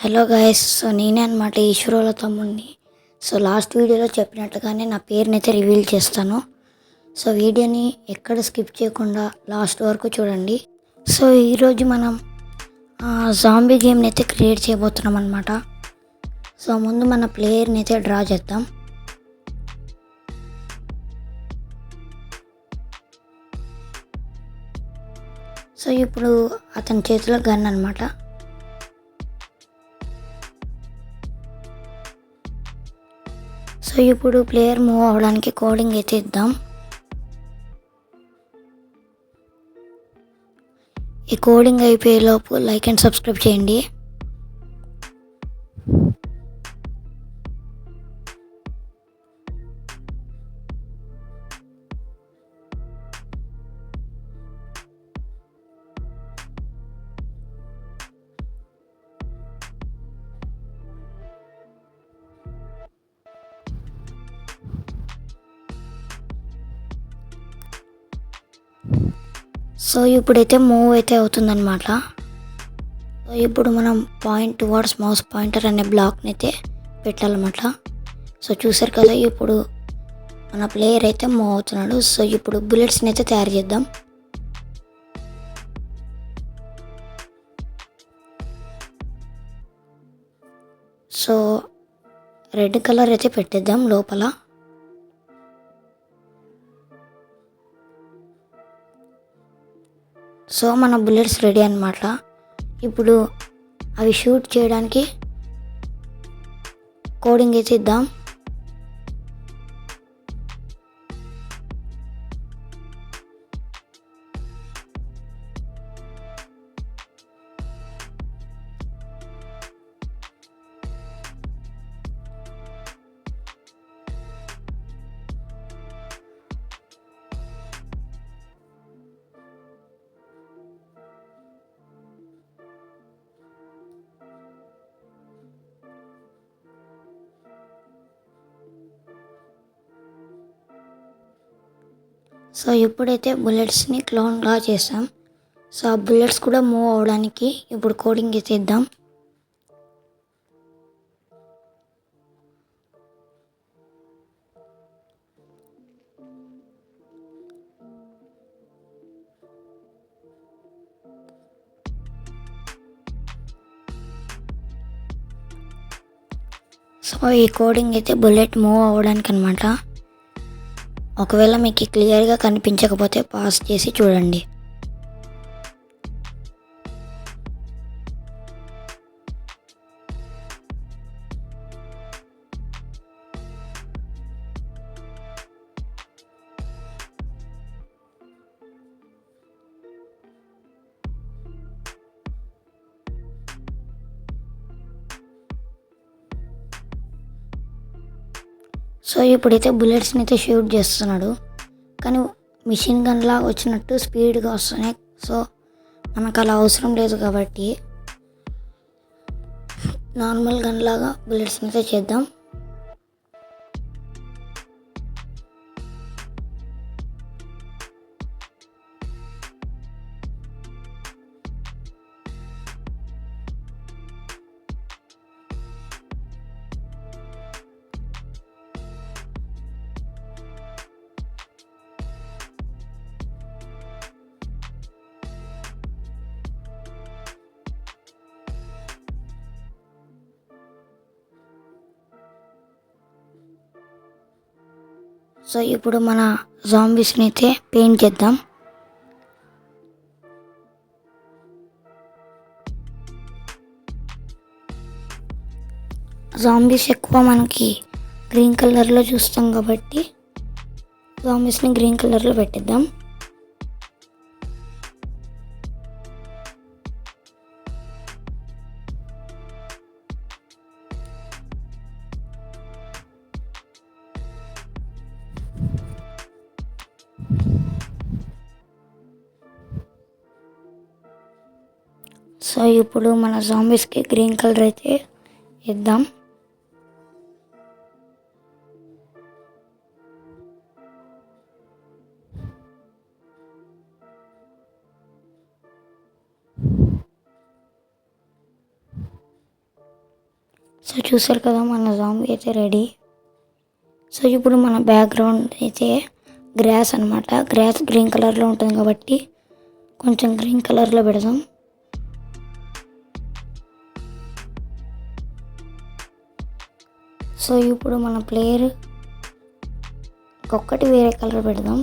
Hello guys. So నేనే అనమాట ఈశ్వరుల తమ్ముడిని. సో లాస్ట్ వీడియోలో చెప్పినట్టుగానే నా పేరునైతే రివీల్ చేస్తాను. సో వీడియోని ఎక్కడ స్కిప్ చేయకుండా లాస్ట్ వరకు చూడండి. సో ఈరోజు మనం జాంబీ గేమ్ని అయితే క్రియేట్ చేయబోతున్నాం అనమాట. సో ముందు మన ప్లేయర్ని అయితే డ్రా చేద్దాం. సో ఇప్పుడు అతని చేతిలో గన్ అనమాట. సో ఇప్పుడు ప్లేయర్ మూవ్ అవ్వడానికి కోడింగ్ అయితే ఇద్దాం. ఈ కోడింగ్ అయిపోయేలోపు లైక్ అండ్ సబ్స్క్రైబ్ చేయండి. సో ఇప్పుడైతే మూవ్ అయితే అవుతుందన్నమాట. సో ఇప్పుడు మనం పాయింట్ టువర్డ్స్ మౌస్ పాయింటర్ అనే బ్లాక్ని అయితే పెట్టాలన్నమాట. సో చూసారు కదా, ఇప్పుడు మన ప్లేయర్ అయితే మూవ్ అవుతున్నాడు. సో ఇప్పుడు బుల్లెట్స్ని అయితే తయారు చేద్దాం. సో రెడ్ కలర్ అయితే పెట్టేద్దాం లోపల. సో మన బుల్లెట్స్ రెడీ అన్నమాట. ఇప్పుడు అవి షూట్ చేయడానికి కోడింగ్ అయితే ఇద్దాం. సో ఇప్పుడైతే బుల్లెట్స్ని క్లోన్గా చేసాం. సో ఆ బుల్లెట్స్ కూడా మూవ్ అవ్వడానికి ఇప్పుడు కోడింగ్ అయితే ఇద్దాం. సో ఈ కోడింగ్ అయితే బుల్లెట్ మూవ్ అవ్వడానికి అనమాట. ఒకవేళ మీకు క్లియర్గా కనిపించకపోతే పాస్ చేసి చూడండి. సో ఇప్పుడైతే బుల్లెట్స్ని అయితే షూట్ చేస్తున్నాడు, కానీ మిషన్ గన్లా వచ్చినట్టు స్పీడ్గా వస్తున్నాయి. సో మనకు అలా అవసరం లేదు కాబట్టి నార్మల్ గన్ లాగా బుల్లెట్స్ని అయితే చేద్దాం. సో ఇప్పుడు మన జాంబీస్ని అయితే పెయింట్ చేద్దాం. జాంబీస్ ఎక్కువ మనకి గ్రీన్ కలర్లో చూస్తాం కాబట్టి జాంబీస్ని గ్రీన్ కలర్లో పెట్టిద్దాం. సో ఇప్పుడు మన జాంబీస్కి గ్రీన్ కలర్ అయితే ఇద్దాం. సో చూసారు కదా మన జాంబీ అయితే రెడీ. సో ఇప్పుడు మన బ్యాక్గ్రౌండ్ అయితే గ్రాస్ అనమాట. గ్రాస్ గ్రీన్ కలర్లో ఉంటుంది కాబట్టి కొంచెం గ్రీన్ కలర్లో పెడదాం. సో ఇప్పుడు మన ప్లేయర్ ఒక్కటి వేరే కలర్ పెడదాం.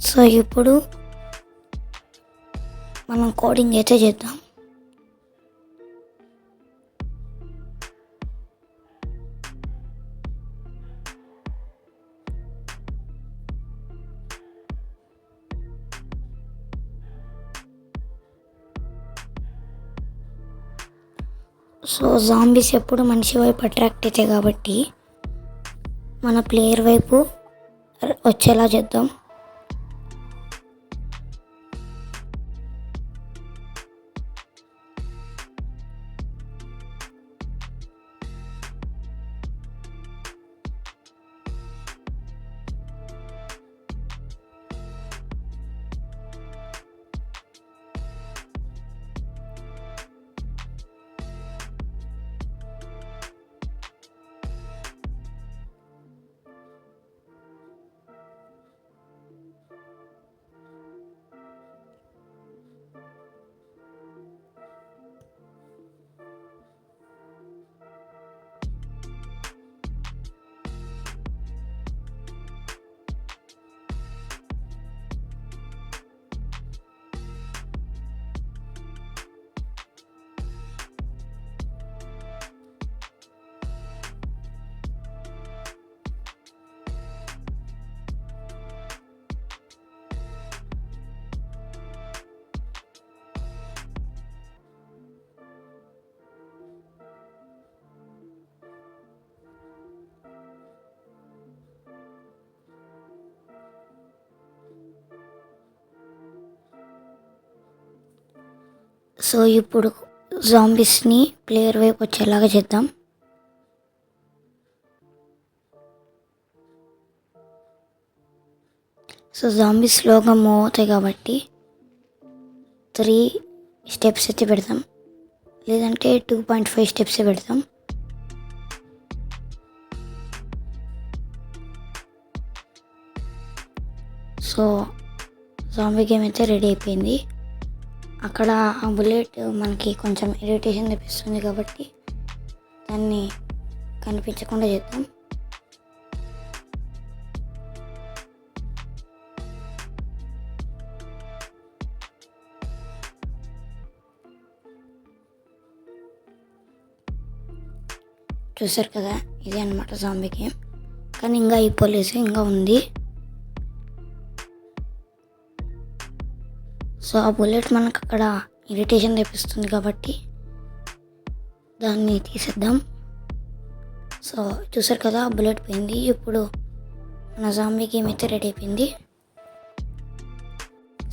సో ఇప్పుడు మనం కోడింగ్ అయితే చేద్దాం. సో జాంబీస్ ఎప్పుడు మనిషి వైపు అట్రాక్ట్ అవుతాయి కాబట్టి మన ప్లేయర్ వైపు వచ్చేలా చేద్దాం. సో ఇప్పుడు జాంబీస్ని ప్లేయర్ వైపు వచ్చేలాగా చేద్దాం. సో జాంబీస్ స్లోగా మూవ్ అవుతాయి కాబట్టి 3 స్టెప్స్ అయితే పెడతాం, లేదంటే 2.5 స్టెప్స్ పెడతాం. సో జాంబీ గేమ్ అయితే రెడీ అయిపోయింది. అక్కడ ఆ బుల్లెట్ మనకి కొంచెం ఇరిటేషన్ తెప్పిస్తుంది కాబట్టి దాన్ని కనిపించకుండా చేద్దాం. చూసారు కదా, ఇదే అనమాట జాంబీ గేమ్. కానీ ఇంకా అయిపోలేదు, ఇంకా ఉంది. సో ఆ బుల్లెట్ మనకు అక్కడ ఇరిటేషన్ తెప్పిస్తుంది కాబట్టి దాన్ని తీసేద్దాం. సో చూసారు కదా, బుల్లెట్ పోయింది. ఇప్పుడు మన జాంబీ గేమ్ అయితే రెడీ అయిపోయింది.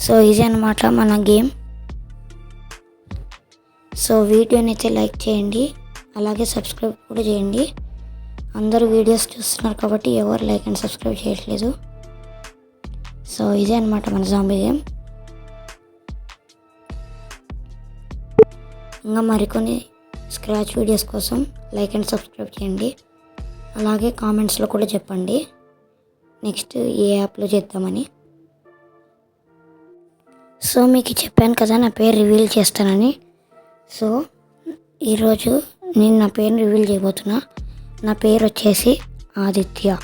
సో ఇదే అనమాట మన గేమ్. సో వీడియోని అయితే లైక్ చేయండి, అలాగే సబ్స్క్రైబ్ కూడా చేయండి. అందరూ వీడియోస్ చూస్తున్నారు కాబట్టి ఎవరు లైక్ అండ్ సబ్స్క్రైబ్ చేయట్లేదు. సో ఇదే అనమాట మన జాంబీ గేమ్. ఇంకా మరికొన్ని స్క్రాచ్ వీడియోస్ కోసం లైక్ అండ్ సబ్స్క్రైబ్ చేయండి. అలాగే కామెంట్స్లో కూడా చెప్పండి నెక్స్ట్ ఏ యాప్లో చేద్దామని. సో మీకు చెప్పాను కదా నా పేరు రివీల్ చేస్తానని. సో ఈరోజు నేను నా పేరుని రివీల్ చేయబోతున్నా. నా పేరు వచ్చేసి ఆదిత్య.